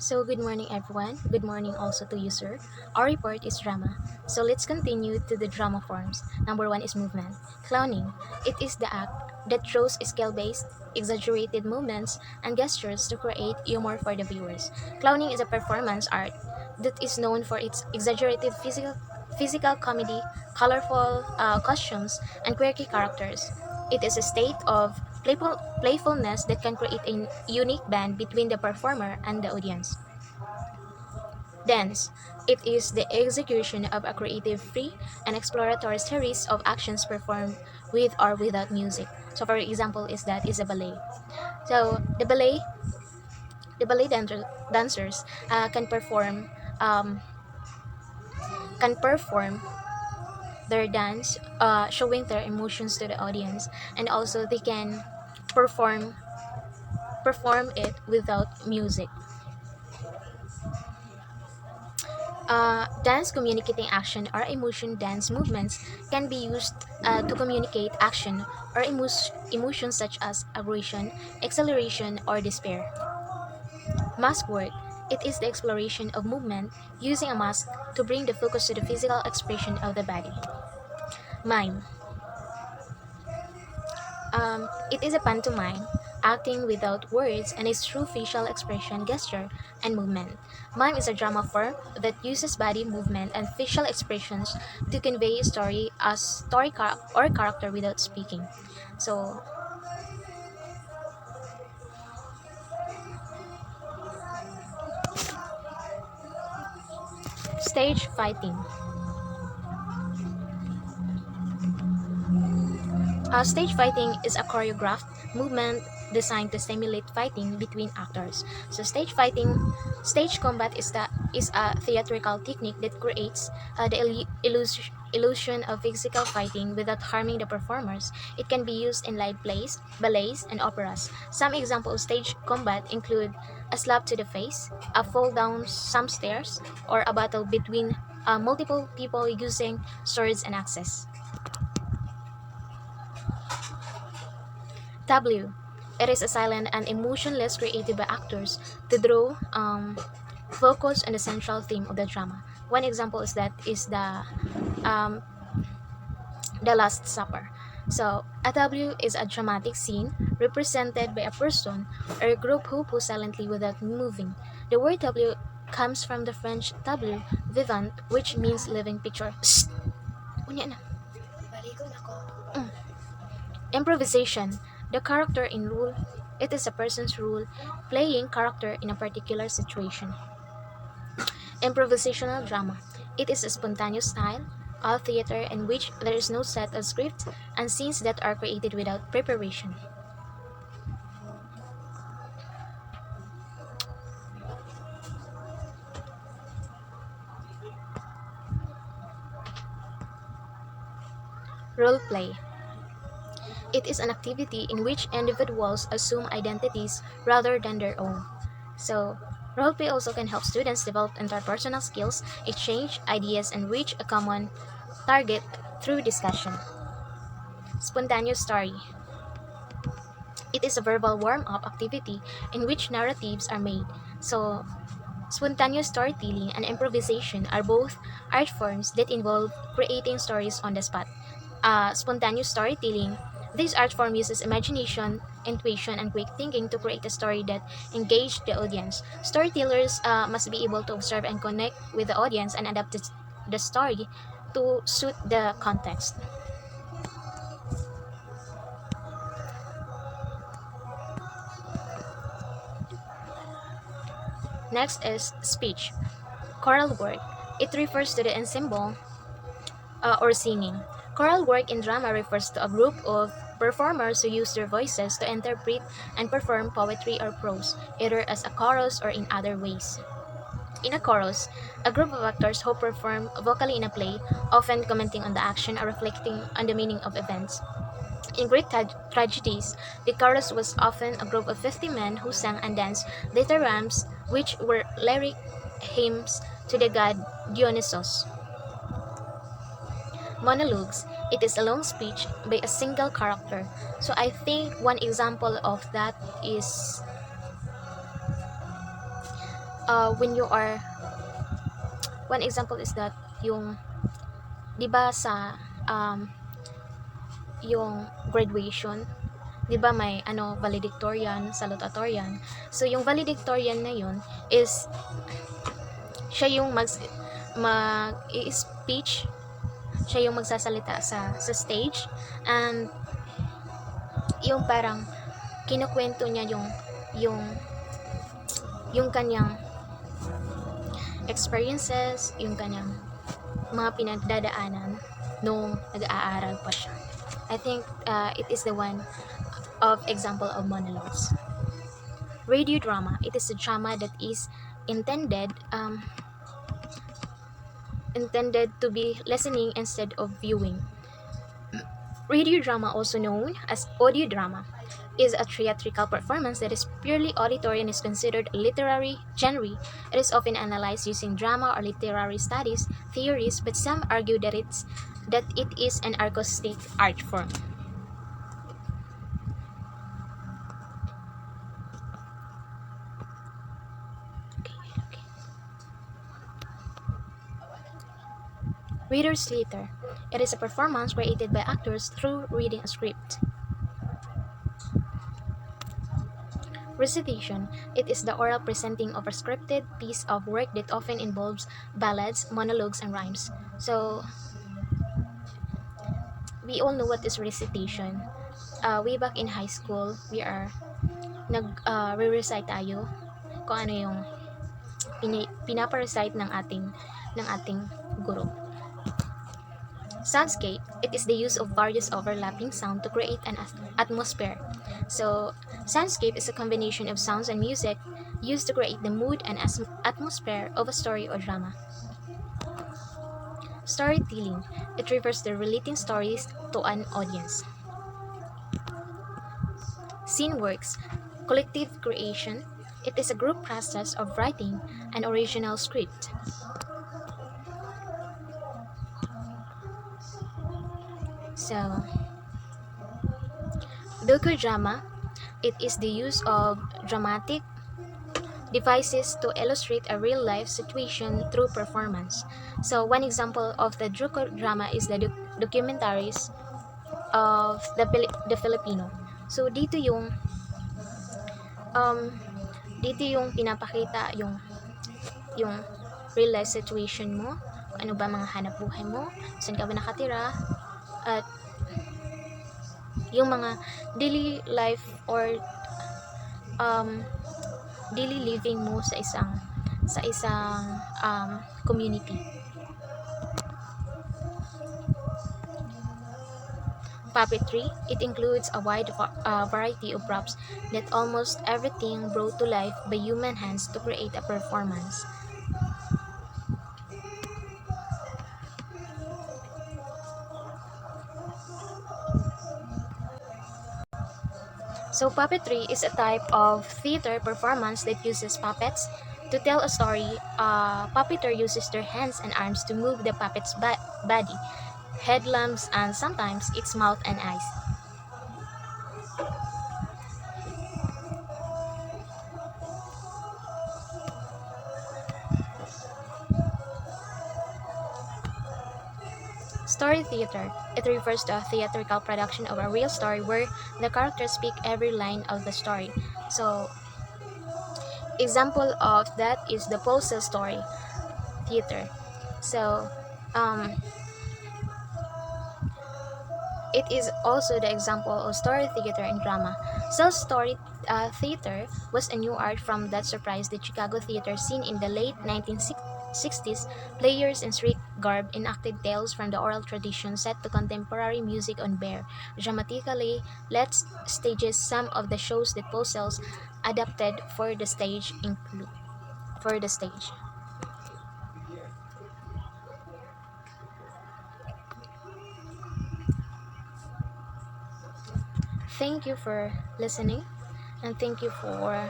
So, good morning, everyone. Good morning also to you, sir. Our report is drama. So, let's continue to the drama forms. Number one is movement. Clowning. It is the act that throws skill based, exaggerated movements and gestures to create humor for the viewers. Clowning is a performance art that is known for its exaggerated physical comedy, colorful costumes, and quirky characters. It is a state of playfulness that can create a unique bond between the performer and the audience. Dance. It is the execution of a creative, free, and exploratory series of actions performed with or without music. So, for example, is a ballet. So, dancers um, can perform their dance, showing their emotions to the audience, and also they can perform perform it without music. Dance communicating action or emotion dance movements can be used to communicate action or emotions such as aggression, acceleration, or despair. Mask work. It is the exploration of movement using a mask to bring the focus to the physical expression of the body. Mime. It is a pantomime, acting without words and is through facial expression, gesture, and movement. Mime is a drama form that uses body movement and facial expressions to convey a story, or character without speaking. So, stage fighting. Stage fighting is a choreographed movement designed to simulate fighting between actors. So stage combat is a theatrical technique that creates the illusion of physical fighting without harming the performers. It can be used in live plays, ballets, and operas. Some examples of stage combat include a slap to the face, a fall down some stairs, or a battle between multiple people using swords and axes. W. It is a silent and emotionless created by actors to draw focus on the central theme of the drama. One example is um, the Last Supper. So a W is a dramatic scene represented by a person or a group who pose silently without moving. The word W comes from the French tableau vivant, which means living picture. Shh! Unya na. Mm. Improvisation. The character in role. It is a person's role playing character in a particular situation. Improvisational drama. It is a spontaneous style of theater in which there is no set of script and scenes that are created without preparation. Role play. It is an activity in which individuals assume identities rather than their own. So, roleplay also can help students develop interpersonal skills, exchange ideas, and reach a common target through discussion. Spontaneous story. It is a verbal warm up activity in which narratives are made. So, spontaneous storytelling and improvisation are both art forms that involve creating stories on the spot. Spontaneous storytelling. This art form uses imagination, intuition, and quick thinking to create a story that engages the audience. Storytellers must be able to observe and connect with the audience and adapt the story to suit the context. Next is speech. Choral work. It refers to the ensemble or singing. Choral work in drama refers to a group of performers who use their voices to interpret and perform poetry or prose, either as a chorus or in other ways. In a chorus, a group of actors who perform vocally in a play, often commenting on the action or reflecting on the meaning of events. In Greek tragedies, the chorus was often a group of 50 men who sang and danced dithyrambs, which were lyric hymns to the god Dionysos. Monologues. It is a long speech by a single character. So I think one example of that is when you are, one example is that yung, di ba sa um, yung graduation, di ba may ano valedictorian, salutatorian. So yung valedictorian na yun is siya yung mag-i-speech, siya yung magsasalita sa stage, and yung parang kinukwento niya yung yung kanyang experiences, yung kanyang mga pinagdadaanan nung nag-aaral pa siya. I think it is the one of example of monologues. Radio drama. It is a drama that is intended to be listening instead of viewing. Radio drama, also known as audio drama, is a theatrical performance that is purely auditory and is considered a literary genre. It is often analyzed using drama or literary studies theories, but some argue that it is an acoustic art form. Okay. Reader's theater. It is a performance created by actors through reading a script. Recitation. It is the oral presenting of a scripted piece of work that often involves ballads, monologues, and rhymes. So, we all know what is recitation. Way back in high school, we are re-recite tayo kung ano yung pinapa-recite ng ating guro. Soundscape, it is the use of various overlapping sound to create an atmosphere. So, soundscape is a combination of sounds and music used to create the mood and atmosphere of a story or drama. Storytelling, it refers to relating stories to an audience. Scene works, collective creation, it is a group process of writing an original script. So, docudrama, it is the use of dramatic devices to illustrate a real-life situation through performance. So, one example of the docudrama is the documentaries of the Filipino. So, dito yung pinapakita yung real life situation mo, kung ano ba mga hanap buhay mo, saan ka ba nakatira, at yung mga daily life or daily living mo sa isang community. Puppetry, it includes a wide variety of props that almost everything brought to life by human hands to create a performance. So puppetry is a type of theater performance that uses puppets to tell a story. Puppeteer uses their hands and arms to move the puppet's body, head, limbs, and sometimes its mouth and eyes. Story theater. It refers to a theatrical production of a real story where the characters speak every line of the story. So, example of that is the Pulse Story Theater. So, it is also the example of story theater in drama. Self-story theater was a new art from that surprised the Chicago theater scene in the late 1960s. Players in street garb enacted tales from the oral tradition set to contemporary music on bare, dramatically let stages. Some of the shows that Pulse adapted for the stage include Thank you for listening, and thank you for